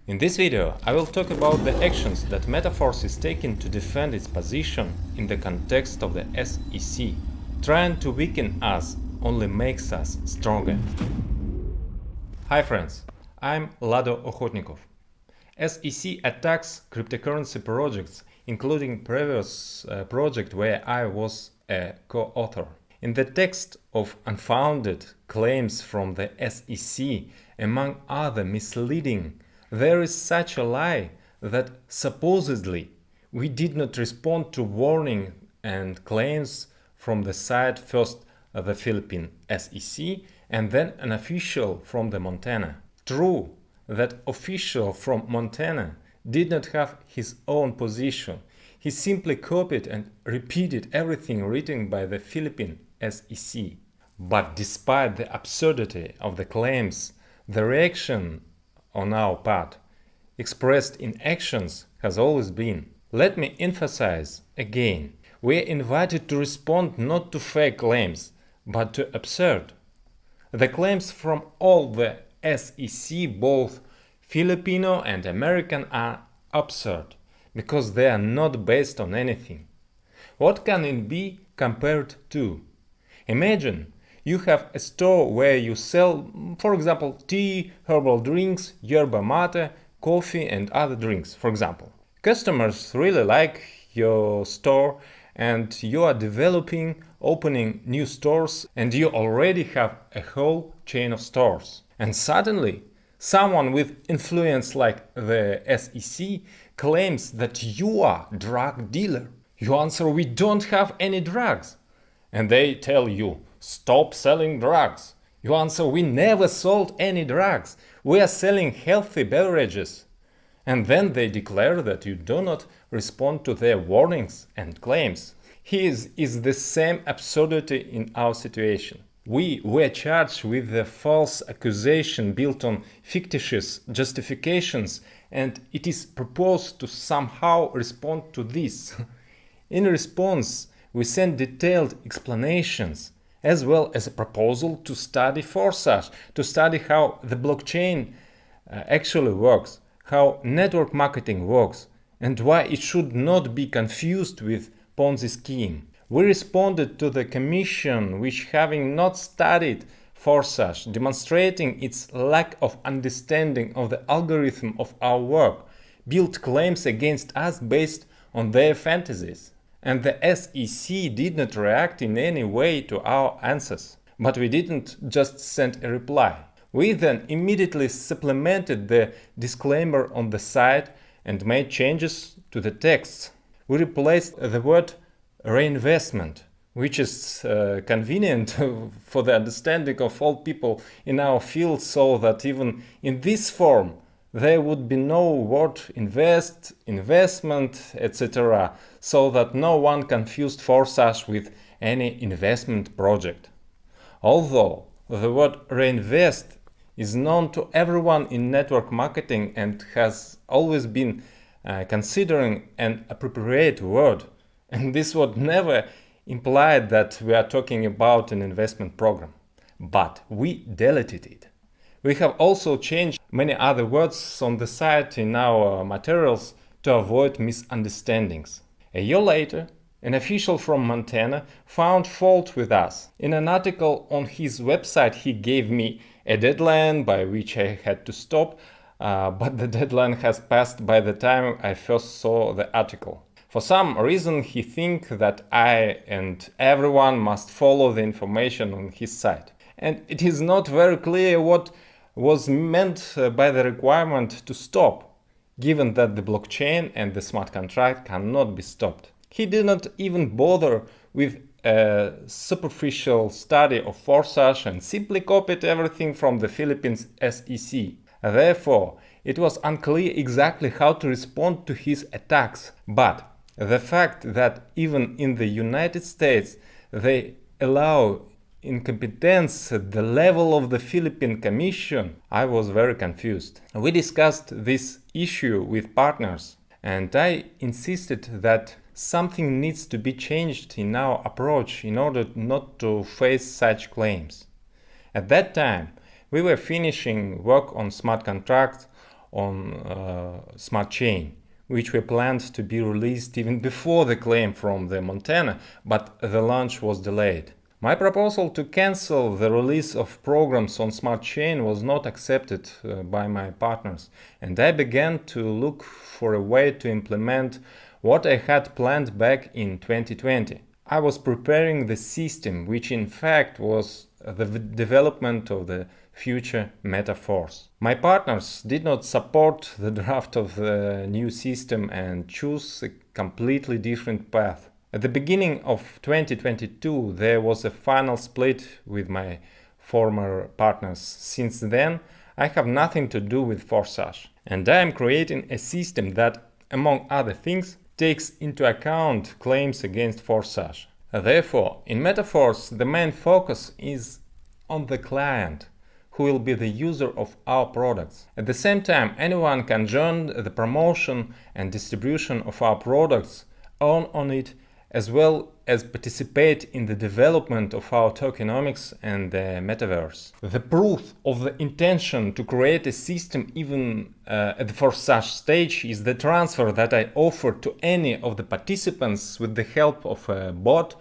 In this video, I will talk about the actions that Metaforce is taking to defend its position in the context of the SEC. Trying to weaken us only makes us stronger. Hi friends, I'm Lado Okhotnikov. SEC attacks cryptocurrency projects, including previous project where I was a co-author. In the text of unfounded claims from the SEC, among other misleading, there is such a lie that supposedly we did not respond to warning and claims from the side, first the Philippine SEC and then an official from the Montana. True, that official from Montana did not have his own position. He simply copied and repeated everything written by the Philippine SEC. But despite the absurdity of the claims, the reaction on our part, expressed in actions, has always been. Let me emphasize again, we are invited to respond not to fake claims, but to absurd. The claims from all the SEC, both Filipino and American, are absurd, because they are not based on anything. What can it be compared to? Imagine you have a store where you sell, for example, tea, herbal drinks, yerba mate, coffee and other drinks, for example. Customers really like your store and you are developing, opening new stores, and you already have a whole chain of stores. And suddenly, someone with influence like the SEC claims that you are a drug dealer. You answer, we don't have any drugs. And they tell you, stop selling drugs. You answer, we never sold any drugs. We are selling healthy beverages. And then they declare that you do not respond to their warnings and claims. Here is the same absurdity in our situation. We were charged with the false accusation built on fictitious justifications, and it is proposed to somehow respond to this. In response, we send detailed explanations, as well as a proposal to study Forsage, to study how the blockchain actually works, how network marketing works, and why it should not be confused with Ponzi scheme. We responded to the commission, which, having not studied Forsage, demonstrating its lack of understanding of the algorithm of our work, built claims against us based on their fantasies. And the SEC did not react in any way to our answers. But we didn't just send a reply. We then immediately supplemented the disclaimer on the site and made changes to the text. We replaced the word reinvestment, which is convenient for the understanding of all people in our field, so that even in this form there would be no word invest, investment, etc., so that no one confused Forsage with any investment project. Although the word reinvest is known to everyone in network marketing and has always been considering an appropriate word, and this word never implied that we are talking about an investment program. But we deleted it. We have also changed many other words on the site in our materials to avoid misunderstandings. A year later, an official from Montana found fault with us. In an article on his website, he gave me a deadline by which I had to stop, but the deadline has passed by the time I first saw the article. For some reason, he thinks that I and everyone must follow the information on his site. And it is not very clear what was meant by the requirement to stop, given that the blockchain and the smart contract cannot be stopped. He did not even bother with a superficial study of Forsage and simply copied everything from the Philippines SEC. Therefore, it was unclear exactly how to respond to his attacks. But the fact that even in the United States they allow incompetence at the level of the Philippine Commission, I was very confused. We discussed this issue with partners, and I insisted that something needs to be changed in our approach in order not to face such claims. At that time, we were finishing work on smart contracts, on Smart Chain, which were planned to be released even before the claim from the Montana, but the launch was delayed. My proposal to cancel the release of programs on Smart Chain was not accepted by my partners, and I began to look for a way to implement what I had planned back in 2020. I was preparing the system, which in fact was the development of the future metaphors. My partners did not support the draft of the new system and chose a completely different path. At the beginning of 2022, there was a final split with my former partners. Since then, I have nothing to do with Forsage, and I am creating a system that, among other things, takes into account claims against Forsage. Therefore, in metaphors, the main focus is on the client, who will be the user of our products. At the same time, anyone can join the promotion and distribution of our products, earn on it, as well as participate in the development of our tokenomics and the metaverse. The proof of the intention to create a system even at the Forsage stage is the transfer that I offered to any of the participants with the help of a bot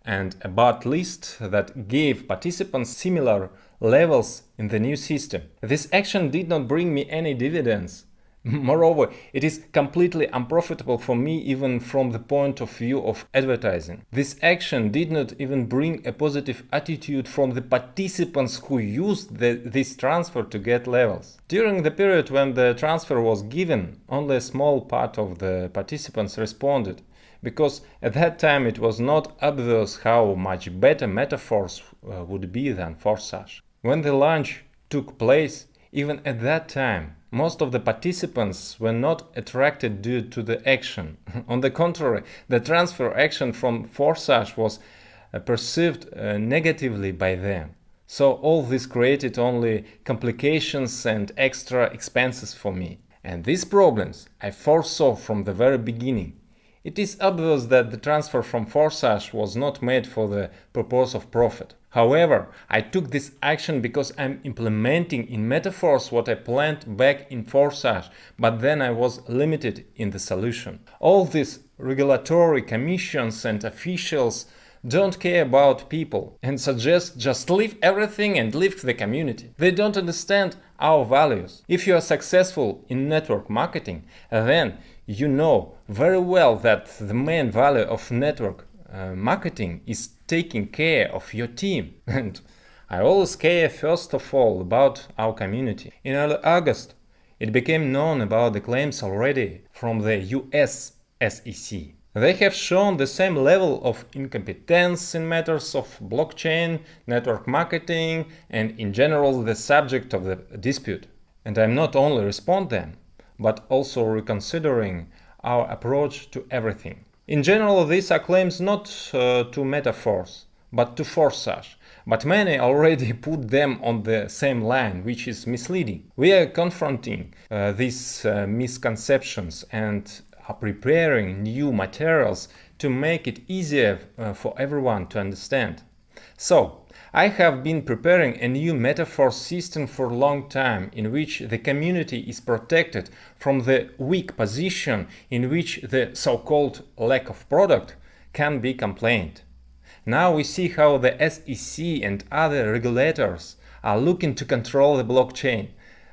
and a bot list that gave participants similar levels in the new system. This action did not bring me any dividends. Moreover, it is completely unprofitable for me even from the point of view of advertising. This action did not even bring a positive attitude from the participants who used this transfer to get levels. During the period when the transfer was given, only a small part of the participants responded, because at that time it was not obvious how much better metaphors would be than Forsage. When the launch took place, even at that time, most of the participants were not attracted due to the action. On the contrary, the transfer action from Forsage was perceived negatively by them. So all this created only complications and extra expenses for me. And these problems I foresaw from the very beginning. It is obvious that the transfer from Forsage was not made for the purpose of profit. However, I took this action because I'm implementing in metaphors what I planned back in Forsage, but then I was limited in the solution. All these regulatory commissions and officials don't care about people and suggest just leave everything and leave the community. They don't understand our values. If you are successful in network marketing, then you know very well that the main value of network marketing is taking care of your team. And I always care first of all about our community. In early August, it became known about the claims already from the US SEC. They have shown the same level of incompetence in matters of blockchain, network marketing, and in general the subject of the dispute. And I'm not only responding them, but also reconsidering our approach to everything. In general, these are claims not to metaphors, but to Forsage. But many already put them on the same line, which is misleading. We are confronting these misconceptions and are preparing new materials to make it easier for everyone to understand. So, I have been preparing a new metaphor system for a long time, in which the community is protected from the weak position in which the so-called lack of product can be complained. Now we see how the SEC and other regulators are looking to control the blockchain.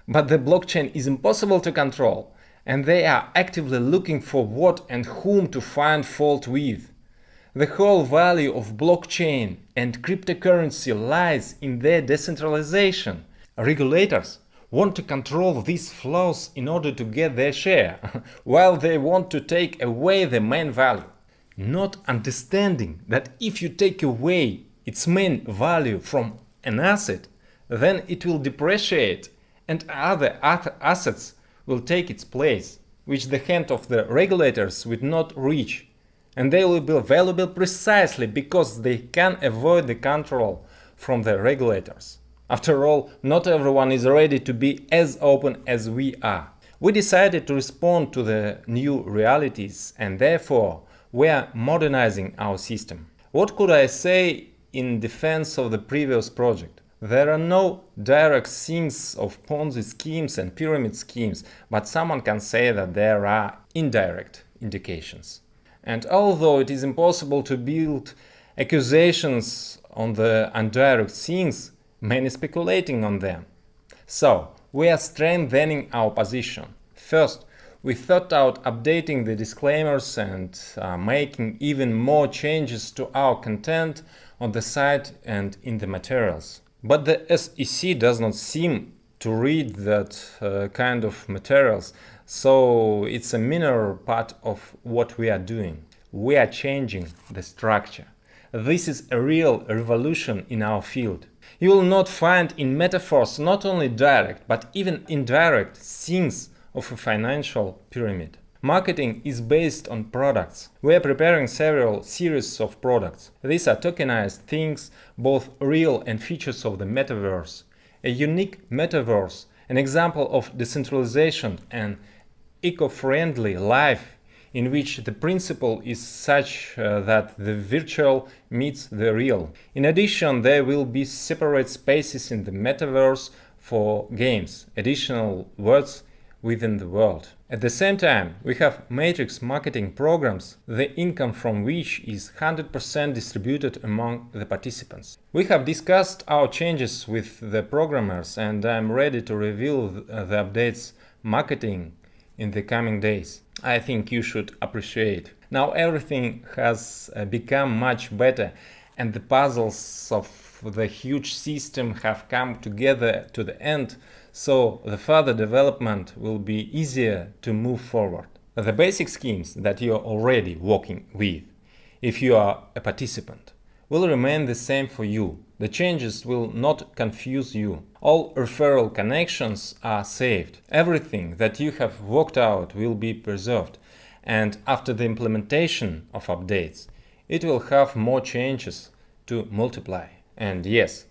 But the blockchain is impossible to control, and they are actively looking for what and whom to find fault with. The whole value of blockchain and cryptocurrency lies in their decentralization. Regulators want to control these flows in order to get their share, while they want to take away the main value. Not understanding that if you take away its main value from an asset, then it will depreciate and other assets will take its place, which the hand of the regulators will not reach. And they will be valuable precisely because they can avoid the control from the regulators. After all, not everyone is ready to be as open as we are. We decided to respond to the new realities, and therefore we are modernizing our system. What could I say in defense of the previous project? There are no direct things of Ponzi schemes and pyramid schemes, but someone can say that there are indirect indications. And although it is impossible to build accusations on the indirect things, many speculating on them. So, we are strengthening our position. First, we thought out updating the disclaimers and making even more changes to our content on the site and in the materials. But the SEC does not seem to read that kind of materials, so it's a minor part of what we are doing. We are changing the structure. This is a real revolution in our field. You will not find in metaphors not only direct, but even indirect things of a financial pyramid. Marketing is based on products. We are preparing several series of products. These are tokenized things, both real and features of the metaverse. A unique metaverse, an example of decentralization and eco-friendly life in which the principle is such that the virtual meets the real. In addition, there will be separate spaces in the metaverse for games, additional worlds within the world. At the same time, we have matrix marketing programs, the income from which is 100% distributed among the participants. We have discussed our changes with the programmers, and I'm ready to reveal the updates marketing in the coming days. I think you should appreciate. Now everything has become much better, and the puzzles of the huge system have come together to the end, so the further development will be easier to move forward. The basic schemes that you are already working with, if you are a participant, will remain the same for you. The changes will not confuse you. All referral connections are saved. Everything that you have worked out will be preserved, and after the implementation of updates, it will have more changes to multiply. And yes,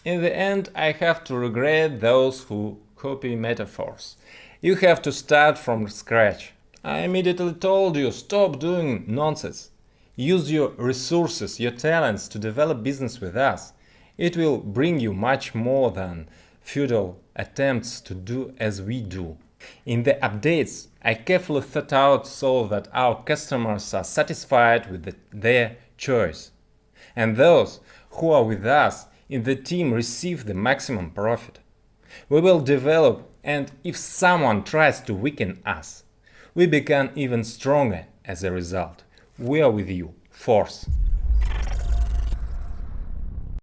in the end, I have to regret those who copy metaphors. You have to start from scratch. I immediately told you, stop doing nonsense. Use your resources, your talents to develop business with us. It will bring you much more than futile attempts to do as we do. In the updates, I carefully thought out so that our customers are satisfied with their choice. And those who are with us in the team receive the maximum profit. We will develop, and if someone tries to weaken us, we become even stronger as a result. We are with you. Force.